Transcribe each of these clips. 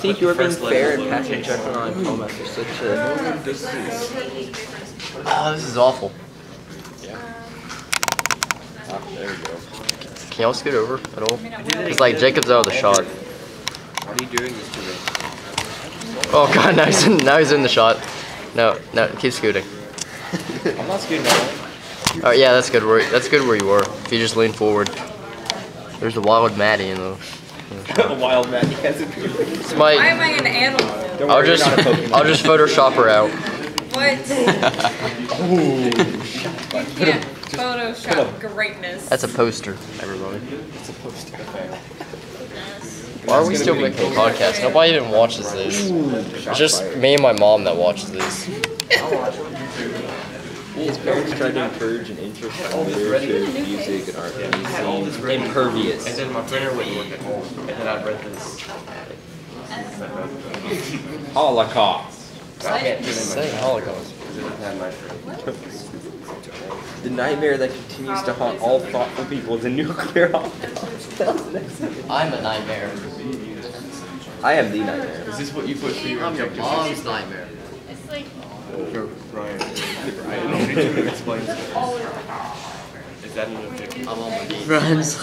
think you were being fair and passing judgment on Thomas is such a... Oh, this is awful. Yeah. Ah, there we go. Can y'all scoot over at all? It's like Jacob's out of the shot. What are you doing this to me? Oh god, now he's in the shot. No, keep scooting. I'm not scooting at all. Oh yeah, that's good where you were. If you just lean forward. There's a wild Maddie in the A wild Maddie has a Why am I an animal? I'll just Photoshop her out. What? You can't Photoshop greatness. That's a poster, everybody. It's a poster. Why are we still making a podcast? Nobody even watches this. It's just me and my mom that watches this. His parents tried to encourage an interest in literature, music, and art, and he seemed impervious. And then my printer wouldn't work at home. And then I read this. Holocaust. I can't say Holocaust. The nightmare that continues to haunt all thoughtful people is a nuclear holocaust. I'm a nightmare. I am the nightmare. Is this what you put for your I'm your mom's nightmare. It's like For Brian. Brian, did you explain this? Is that an objective? I'm on my knees. Brian's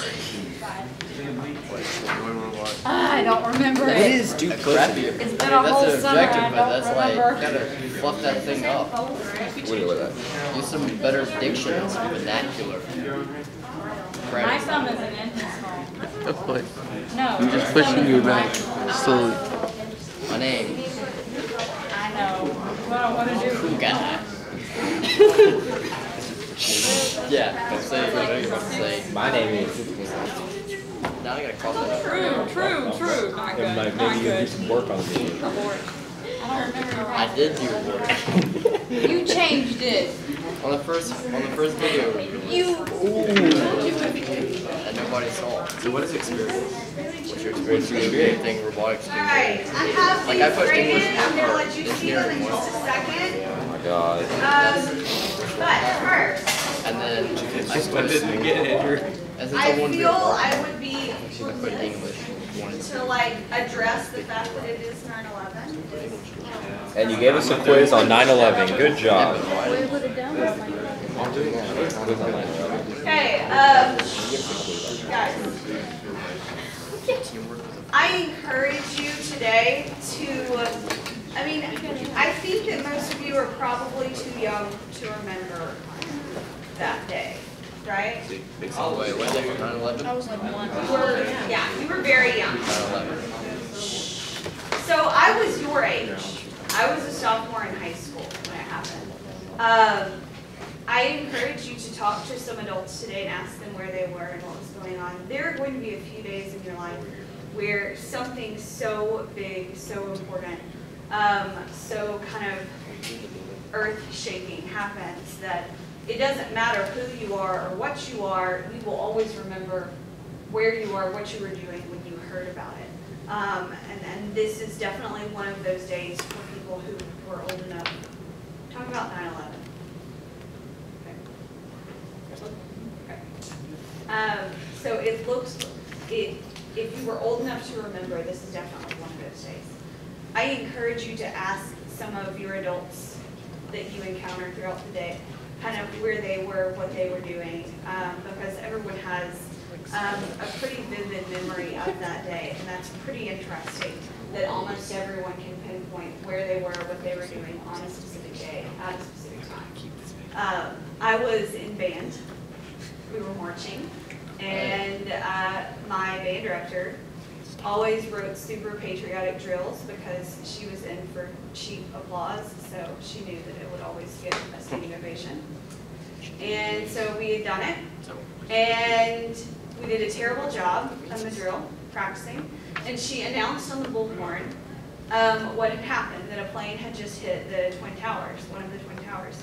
I don't remember It it. is too crappy. It's been a whole That's an summer. objective, I but don't that's like, you remember. gotta fluff that thing up. What do you with that? Use some better diction and some vernacular. My thumb isn't in his phone. No. I'm just pushing you back slowly. My name. I know. What I want to do. Cool guy. Yeah, say it. What are you about to say? My name is. Now I gotta cross that out. True. Not good. Not Maybe you do good. some work on me. Abort. I don't remember. I did do work. You changed it. On the first video that nobody saw. So what is experience? What's your experience with anything robotics? Alright, I have Like I these put graded. English I'm going to let you see them in engineering just a one, second. Oh my god. But first, and then I put Again, Andrew. as I it's a one feel video. I would be I put English one. to like address the fact that it is 9/11. And you gave us a quiz on 9/11. Good job. Okay, guys, I encourage you today to, I think that most of you are probably too young to remember that day, right? Oh wait, when did 9/11? I was like one. You were very young. 9/11. So I was your age. I was a sophomore in high school when it happened. I encourage you to talk to some adults today and ask them where they were and what was going on. There are going to be a few days in your life where something so big, so important, so kind of earth-shaking happens that it doesn't matter who you are or what you are, we will always remember where you are, what you were doing when you heard about it. And this is definitely one of those days for people who were old enough. Talk about 9/11. So it looks, if you were old enough to remember, this is definitely one of those days. I encourage you to ask some of your adults that you encounter throughout the day, kind of where they were, what they were doing, because everyone has a pretty vivid memory of that day, and that's pretty interesting that almost everyone can pinpoint where they were, what they were doing on a specific day, at a specific time. I was in band. We were marching, and my band director always wrote super patriotic drills because she was in for cheap applause, so she knew that it would always get a standing ovation. And so we had done it, and we did a terrible job of the drill, practicing, and she announced on the bullhorn what had happened, that a plane had just hit the Twin Towers, one of the Twin Towers.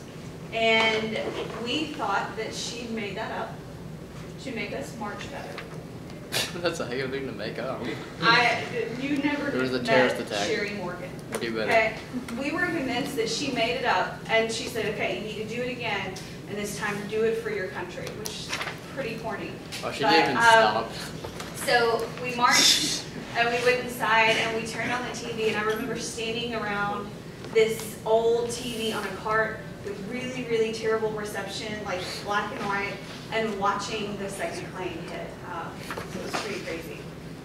And we thought that she'd made that up to make us march better. That's a heck of a thing to make up. You never There was a met terrorist attack. Sherry Morgan. Do better. Okay, we were convinced that she made it up, and she said, okay, you need to do it again, and this time do it for your country, which is pretty corny. Oh, she didn't even stop. So we marched And we went inside and we turned on the TV, and I remember standing around this old TV on a cart with really, really terrible reception, like black and white, and watching the second plane hit. So it was pretty crazy.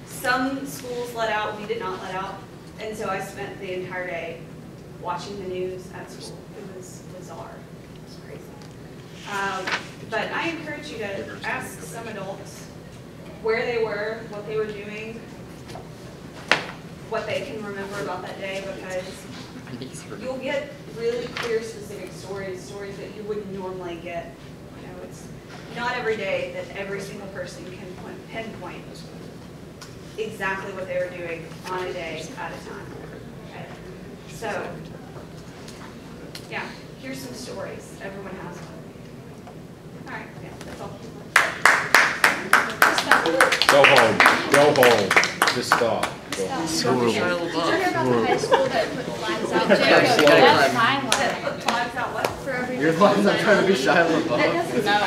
Some schools let out, we did not let out, and so I spent the entire day watching the news at school. It was bizarre. It was crazy. But I encourage you to ask some adults where they were, what they were doing, what they can remember about that day, because you'll get really clear, specific stories that you wouldn't normally get. You know, it's not every day that every single person can pinpoint exactly what they were doing on a day at a time. Okay? So, yeah, here's some stories. Everyone has one. All right, yeah, that's all. Go home. Go home. Just stop. Go home. It's horrible. Did you hear about the high school that put flags out there? That's my line. That put flags out what? For every Your line's not trying to be Shia That LaBeouf. doesn't know.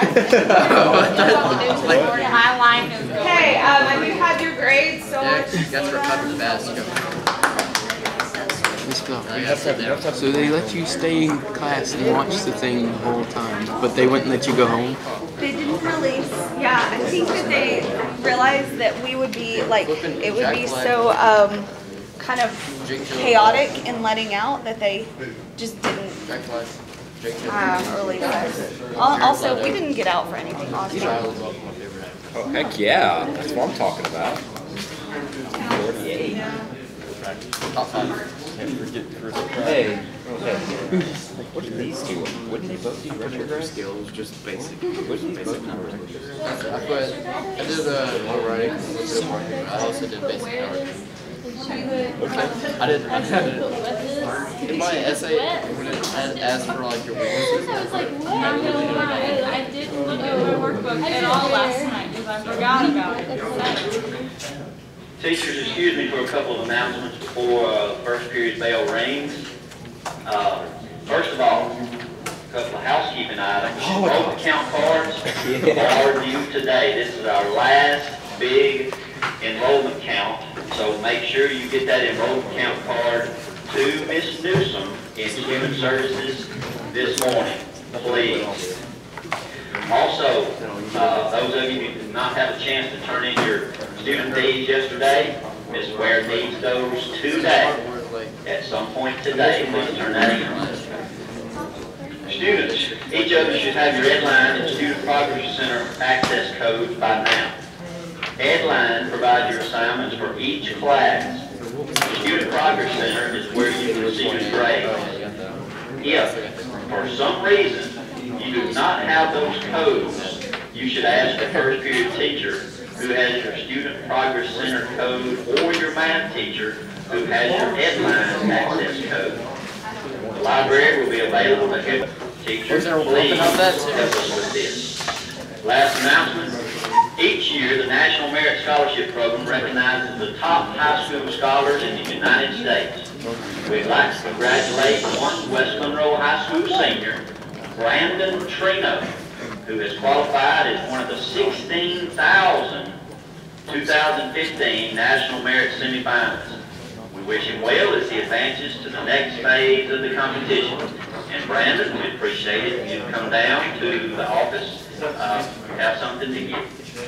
My line is going. Hey, have you had your grades? So Yeah, much that's for cutting the bass. So they let you stay in class and watch the thing the whole time, but they wouldn't let you go home? they didn't release. Yeah, I think that they realized that we would be like, it would be so kind of chaotic in letting out that they just didn't release us. Also, we didn't get out for anything awesome. Oh, heck yeah. That's what I'm talking about. 48. Top 5. Hey, what did these do? Wouldn't they both do retrograde? Skills, just basic. Wouldn't they both do retrograde? I did more writing, a little bit of marketing, but I also did basic art. I did in my essay, when it asked for like your weaknesses, I was like, what? I'm gonna lie. I didn't look at my workbook at all last night because I forgot about it. Teachers, excuse me for a couple of announcements before the first period bell rings. First of all, a couple of housekeeping items. Roll count cards are due today. This is our last big enrollment count, so make sure you get that enrollment count card to Miss Newsom in Human Services this morning, please. Also, those of you who did not have a chance to turn in your student deeds yesterday, Ms. Ware needs those today. At some point today, please turn that in. Students, each of you should have your Edline and Student Progress Center access codes by now. Edline provides your assignments for each class. Student Progress Center is where you receive your grades. If, for some reason, you do not have those codes, you should ask the first period teacher who has your Student Progress Center code or your math teacher who has your Edline access code. The library will be available to help teachers. Please help us with this. Last announcement. Each year, the National Merit Scholarship Program recognizes the top high school scholars in the United States. We'd like to congratulate one West Monroe High School senior, Brandon Trino, who has qualified as one of the 16,000 2015 National Merit semifinalists. We wish him well as he advances to the next phase of the competition. And Brandon, we appreciate it if you come down to the office, have something to give.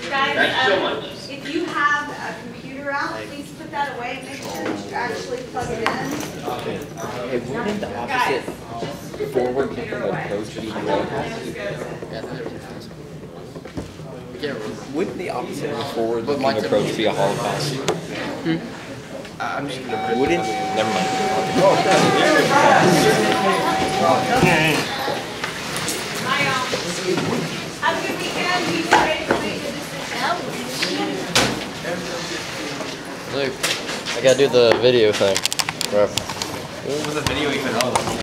Guys, Thank you so much. if you have a computer out, please put that away. Make sure that you actually plug it in. Hey, wouldn't the Guys, opposite just forward put the thinking computer away. approach be Holocaust? Wouldn't the opposite of a forward looking approach be a Holocaust? I'm just gonna Wouldn't? Never mind. Have a good weekend. Be ready to make a decision. Luke, I gotta do the video thing. What was the video even on?